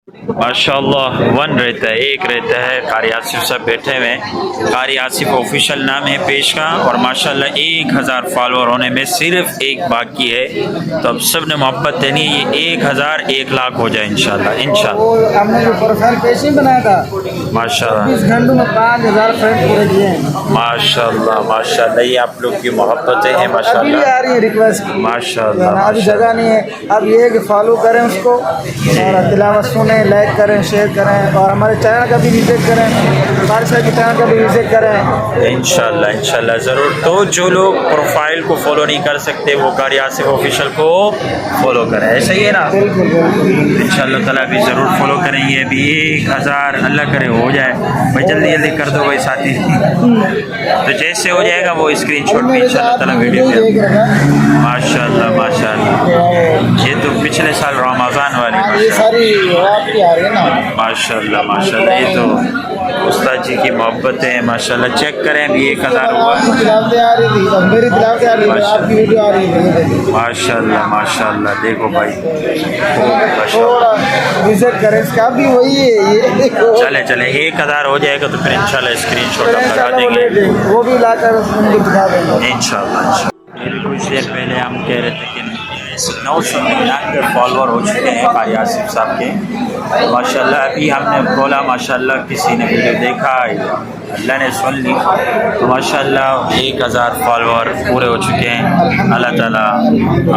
माशाल्लाह वन रहता है, एक रहता है। कारी आसिफ सब बैठे हुए हैं। कारी आसिफ ऑफिशियल नाम है पेज का और माशाल्लाह 1000 फॉलोअर होने में सिर्फ एक बाकी है। तो अब सब ने मोहब्बत देनी है, ये 1000 1 लाख हो जाए इंशाल्लाह इंशाल्लाह। वो हमने जो प्रोफाइल पेज ही बनाया था, माशाल्लाह 20 घंटों में 5000 फ्रेंड पूरे किए हैं। माशाल्लाह माशाल्लाह, ये आप लोग की मोहब्बतें हैं अभी भी माशाल्लाह आ रही है रिक्वेस्ट, माशाल्लाह अभी जगह नहीं है। अब ये है कि फॉलो करें उसको और तिलावत सुने, लाइक करें, शेयर करें और हमारे चैनल का भी विजिट करें, कारी साहब के चैनल का भी विजिट करें इंशाल्लाह इंशाल्लाह ज़रूर। तो जो लोग प्रोफाइल को फॉलो नहीं कर सकते वो कारी आसिफ ऑफिशियल को फॉलो करें, ऐसा ही है ना? बिल्कुल बिल्कुल। इंशाल्लाह ताला भी ज़रूर फॉलो करेंगे। अभी 1000 अल्लाह करे हो जाए भाई, जल्दी जल्दी कर दो भाई साथी। तो जैसे हो जाएगा वो स्क्रीनशॉट भी इंशाल्लाह ताला वीडियो पे। माशाल्लाह माशाल्लाह, ये तो पिछले साल रमज़ान वाली ये सारी आपकी आ रही है ना। माशाल्लाह माशाल्लाह, ये तो उस्ताद जी की मोहब्बत है माशाल्लाह। चेक करें अभी 1000 हुआ। तिलावतें आ रही थी, अब मेरी तिलावतें आ रही थी, आपकी वीडियो आ रही थी। माशाल्लाह माशाल्लाह, देखो भाई थोड़ा विजिट करें, इसका भी वही है ये। चले चले 1000 हो जाएगा तो फिर इंशाल्लाह स्क्रीनशॉट हम लगा देंगे वो भी लाकर उनको दिखा देंगे इंशाल्लाह। कुछ देर पहले हम कह रहे थे कि 999 फॉलोअर हो चुके हैं कारी आसिफ साहब के माशाल्लाह। अभी हमने बोला माशाल्लाह, किसी ने वीडियो देखा, अल्लाह ने सुन ली, तो माशाल्लाह 1000 फॉलोअर पूरे हो चुके हैं। अल्लाह ताला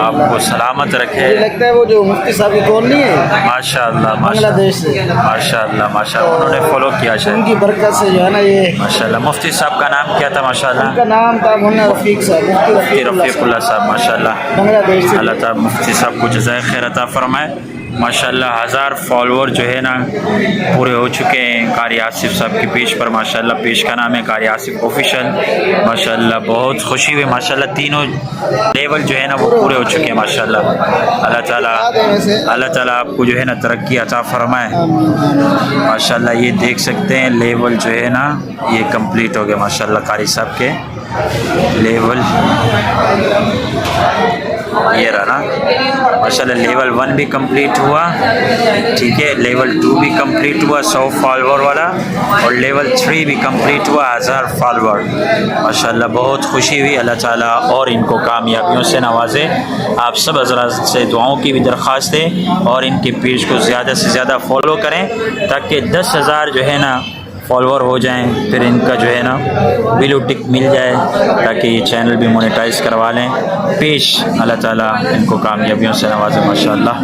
आपको सलामत रखे। मुझे लगता है वो जो मुफ्ती साहब की कॉल नहीं है माशाल्लाह बांग्लादेश से, माशाल्लाह माशाल्लाह, उन्होंने फॉलो किया शायद। उनकी बरकत से जो है ना ये। माशाल्लाह मुफ्ती साहब का नाम क्या था माशाल्लाह? उनका नाम था मुन्ना रफीक साहब, मुफ्ती रफ़ीकुल्लाह साहब माशाल्लाह। बांग्लादेश से। अल्लाह ताला मुफ्ती साहब को जज़ाए खैर अता फरमाए। माशाल्लाह 1000 फॉलोअर जो है ना पूरे हो चुके हैं कारी आसिफ साहब की पेज पर माशाल्लाह। पेज का नाम है कारी आसिफ ऑफिशियल माशाल्लाह। बहुत खुशी हुई माशाल्लाह, तीनों लेवल जो है ना वो पूरे हो चुके हैं माशाल्लाह। अल्लाह ताला आपको जो है ना तरक्की अता फरमाए माशाल्लाह। ये देख सकते हैं लेवल जो है ना ये कंप्लीट हो गया माशाल्लाह। कारी साहब के लेवल ये रहा ना माशाल्लाह। लेवल 1 भी कंप्लीट हुआ, ठीक है, लेवल 2 भी कंप्लीट हुआ 100 फॉलोअर वाला, और लेवल 3 भी कंप्लीट हुआ 1000 फॉलोअर माशाल्लाह। बहुत खुशी हुई, अल्लाह ताला और इनको कामयाबियों से नवाजे। आप सब हज़रात से दुआओं की भी दरख्वास्त है और इनके पेज को ज़्यादा से ज़्यादा फॉलो करें ताकि 10,000 जो है ना फॉलोअर हो जाएं, फिर इनका जो है ना ब्लू टिक मिल जाए ताकि ये चैनल भी मोनेटाइज करवा लें। पेश अल्लाह ताला इनको कामयाबियों से नवाजे माशाल्लाह।